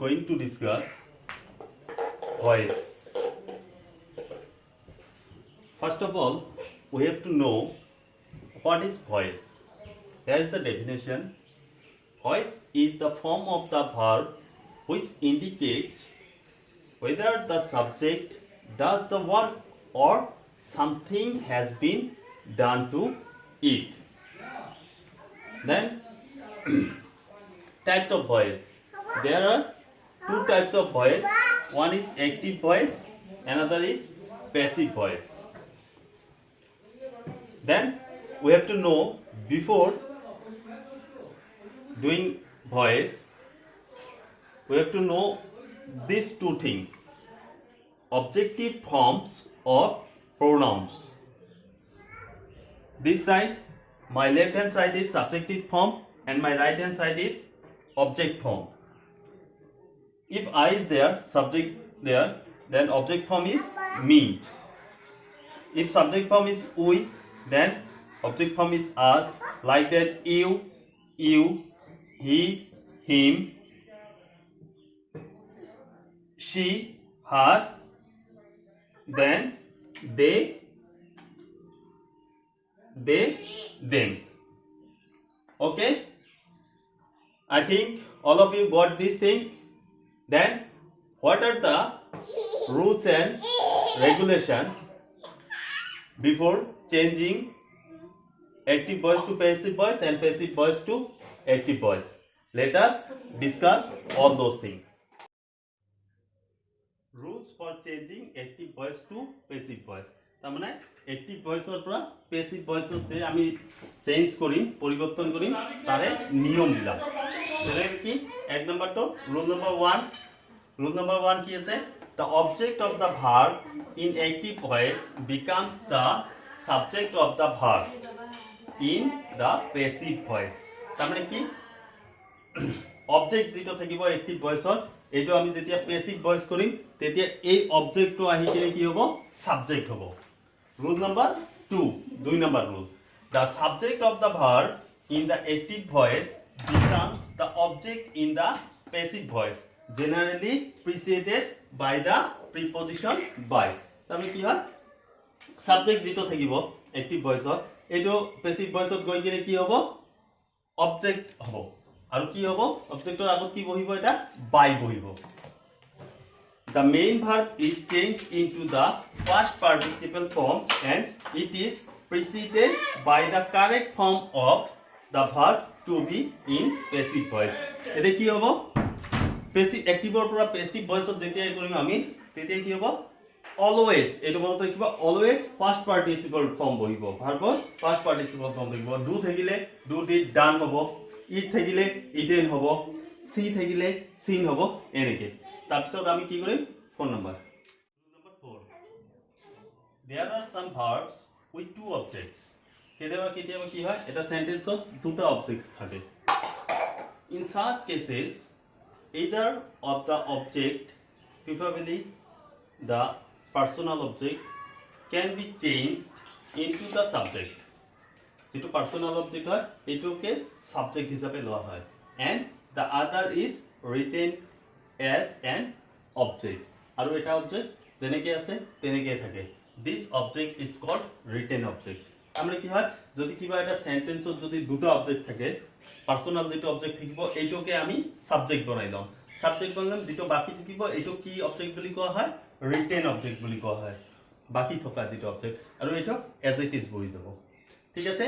going to discuss voice. First of all, we have to know what is voice. Here is the definition. Voice is the form of the verb which indicates whether the subject does the work or something has been done to it. Then types of voice. There are two types of voice. One is active voice, another is passive voice. Then we have to know, before doing voice, we have to know these two things: objective forms of pronouns. This side, my left hand side is subjective form and my right hand side is object form. If I is there, subject there, then object form is me. If subject form is we, then object form is us. Like that, you, he, him, she, her, then they, them. Okay? I think all of you got this thing. Then what are the rules and regulations before changing active voice to passive voice and passive voice to active voice? Let us discuss all those things. Rules for changing active voice to passive voice. तारमाने active ভয়েসৰ পৰা passive ভয়েসত যে আমি change কৰিম, পৰিৱৰ্তন কৰিম, তাৰে নিয়ম দিলাম। যেনে কি এক নম্বৰটো ৰুল নম্বৰ 1, ৰুল নম্বৰ 1 কি আছে? The object of the verb in active voice becomes the subject of the verb in the passive voice. তারমানে কি অবজেক্ট যেটো থাকিব একটিভ ভয়েসত, এইটো আমি যেতিয়া পেসিভ ভয়েস কৰিম তেতিয়া এই অবজেক্টটো আহি কিনে কি হ'ব? সাবজেক্ট হ'ব। Rule number 2, 2 number rule. The subject of the verb in the active voice becomes the object in the passive voice, generally preceded by the preposition by. তাহলে কি হয়? Subject যেটো থাকিব active voice-ত, এইটো passive voice-ত গৈ কিনে কি হ'ব? Object হ'ব। আৰু কি হ'ব? Object-ৰ আগত কি বহিব? এটা by বহিব। The main verb is changed into the past participle form and it is preceded by the correct form of the verb to be in passive voice. এতে কি হ'ব? Passive active-ৰ পৰা passive voice-ত যেতিয়া কৰিম আমি, তেতিয়া কি হ'ব? Always, এইটো মনত ৰাখিব, always past participle form বহিব। ভাৰ্বৰ past participle form বহিব। Do থাকিলে do did done হ'ব, eat থাকিলে eaten হ'ব, see থাকিলে seen হ'ব, এনেকে। তাৰপিছত আমি কি কৰিম? Phone number. Number 4. There are some verbs with two objects. কেতিয়াবা কি হয়? এটা সেন্টেন্সত দুটা অবজেক্টস থাকে। In such cases, either of the object, preferably the personal object, can be changed into the subject. যেটো personal object হয়, এইটোকে subject হিচাপে লোৱা হয়। And the other is written as an object. আৰু এটা অবজেক্ট যেনেকৈ আছে তেনেকৈ থাকে। This object is called written object. আমরা কি হয়, যদি কিবা এটা সেন্টেন্সত যদি দুটো অবজেক্ট থাকে, পার্সোনাল যেটো অবজেক্ট থাকিব এইটোকে আমি সাবজেক্ট বনাই লম। সাবজেক্ট বনাম, যেটো বাকি থাকিব এইটো কি অবজেক্ট বুলি কোৱা হয়? ৰিটেন অবজেক্ট বুলি কোৱা হয়। বাকি থকা যেটো অবজেক্ট, আৰু এইটো এজ ইট ইজ বহি যাব। ঠিক আছে?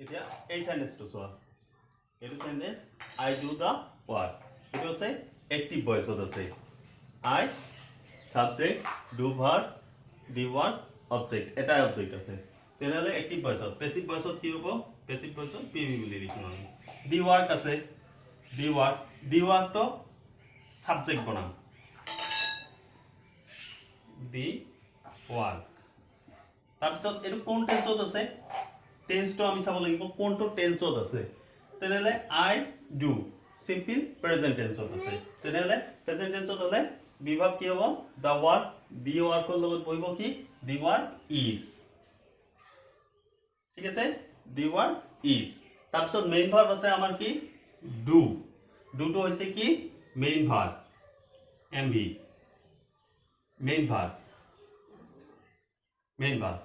এতিয়া এই সেন্টেন্সটো চোৱা। এইটো sentence I do the work. It was a active voice of the say. I subject do verb the work object. এটা object আছে। তেনেহলে active voice of passive voice of কি হ'ব? Passive voice of PV বুলি লিখিম আমি। The work আছে, the work তো subject বনাম। The work। তাৰপিছত এইটো কোন টেন্সত আছে? টেন্সটো আমি চাব লাগিব কোনটো টেন্সত আছে। তেনেহলে I do, simple present tense আছে। তেনেহলে present tense হলে বিভাগ কি হ'ব? The work, the work ৰ লগত বহিব কি? The work is। ঠিক আছে? The work is। তাৰপিছত মেইন ভাৰ্ব আছে আমাৰ কি ডু ডুটো হৈছে কি main verb MV main verb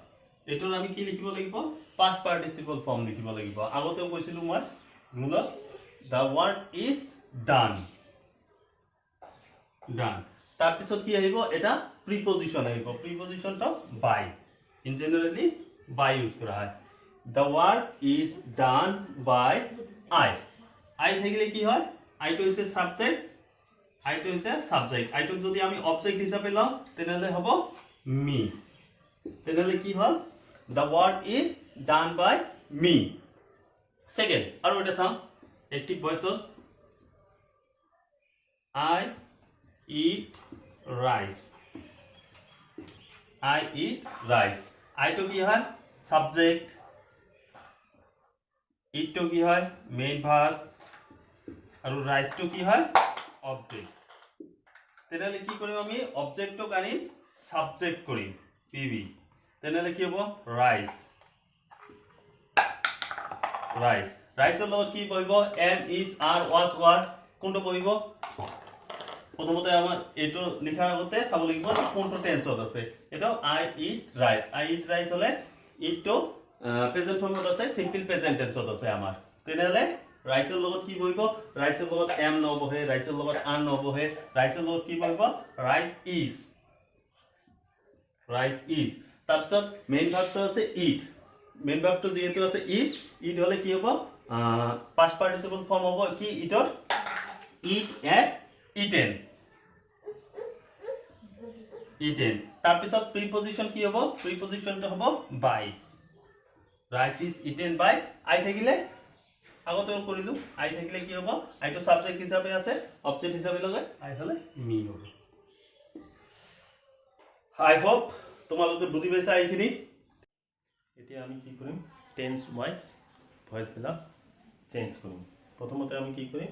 এটোৰ আমি কি লিখিব লাগিব past participle form লিখিব লাগিব আগতেও কৈছিলো মই ৰুলত the work is done তাৰপিছত কি আহিব এটা প্ৰিপজিশন আহিব প্ৰিপজিশনটো by in generally by use কৰা হয় the work is done by I থাকিলে কি হয় I টো হৈছে সাবজেক্ট I টো হৈছে সাবজেক্ট I টোক যদি আমি অবজেক্ট হিচাপে লওঁ তেনেহলে হ'ব me তেনেহলে কি হ'ল the work is done by me second আৰু এটা চাম active voice I eat rice I to কি হয় subject eat to কি হয় main verb আৰু rice to কি হয় object তেনেহলে কি কৰিম আমি object to কানি subject কৰিম pv তেনেহলে কি হ'ব rice ৰ লগত কি বহিব am is are was were কোনটো বহিব প্ৰথমতে আমাৰ এটো লিখাৰ আগতে চাব লাগিব কোনটো টেন্সত আছে এটা I eat rice হলে eat to প্ৰেজেন্ট ফৰ্মত আছে সিম্পল প্ৰেজেন্ট টেন্সত আছে আমাৰ তেনেহলে ৰাইসৰ লগত কি বহিব ৰাইসৰ লগত am নবহে ৰাইসৰ লগত are নবহে ৰাইসৰ লগত কি বহিব rice is তাৰপিছত মেইন ভার্বটো আছে eat মেইন ভার্বটো যেহেতু আছে eat হলে কি হ'ব past participle form হ'ব কি eater eat at eaten তাৰপিছত প্ৰিপজিশন কি হ'ব প্ৰিপজিশনটো হ'ব by rice is eaten by I থাকিলে আগতে কৰিলো I থাকিলে কি হ'ব I টো সাবজেক্ট হিচাপে আছে অবজেক্ট হিচাপে লগাই I হলে me হ'ব I hope তোমালোকে বুজি পাইছা এইখিনি এতিয়া আমি কি কৰিম টেন্স ওয়াইজ ভয়েস বিলাক চেঞ্জ কৰিম প্ৰথমতে আমি কি কৰিম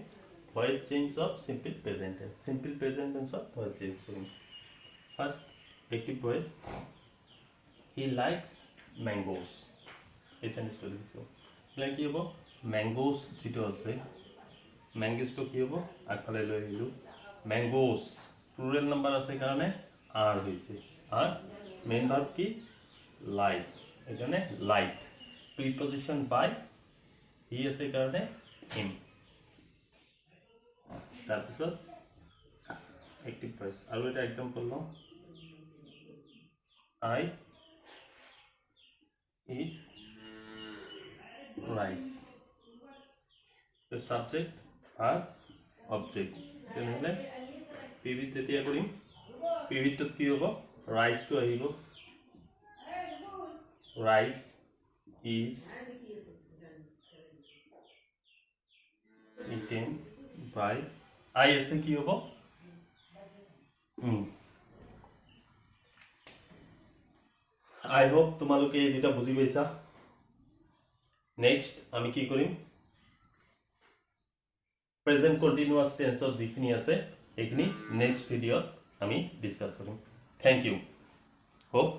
voice change of simple present টেন্সত ভয়েস চেঞ্জ কৰিম first active voice he likes mangoes এই সেন্টেন্সটো লিখিছো লাইক কি হ'ব mangoes যেটো আছে mangoes তো কি হ'ব আগফালে লৈ আহিলো mangoes প্লুরাল নাম্বার আছে কাৰণে are হৈছে আৰ মেইন ভাৰ্ব কি like এখানে like preposition by he আছে কাৰণে him তাৰপিছত active voice আৰু এটা एग्जांपल লওঁ I eat rice the subject are object তেনেহলে pv তেতিয়া কৰিম pv টো কি হ'ব rice টো আহিব rice is eaten by I আছে কি হ'ব I hope তোমালোকে এই দুটা বুজি পাইছা নেক্সট আমি কি কৰিম প্ৰেজেন্ট কন্টিনিউয়াস টেন্সত যিখিনি আছে এইখিনি নেক্সট ভিডিওত আমি ডিসকাস কৰিম থ্যাংক ইউ হোপ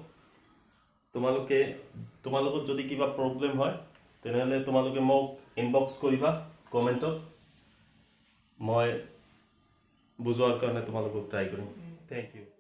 তোমালোকৰ যদি কিবা প্ৰবলেম হয় তেনেহলে তোমালোকে মোক ইনবক্স কৰিবা কমেন্টত মই বুজোৱাৰ কাৰণে তোমালোকক ট্ৰাই কৰিম থ্যাংক ইউ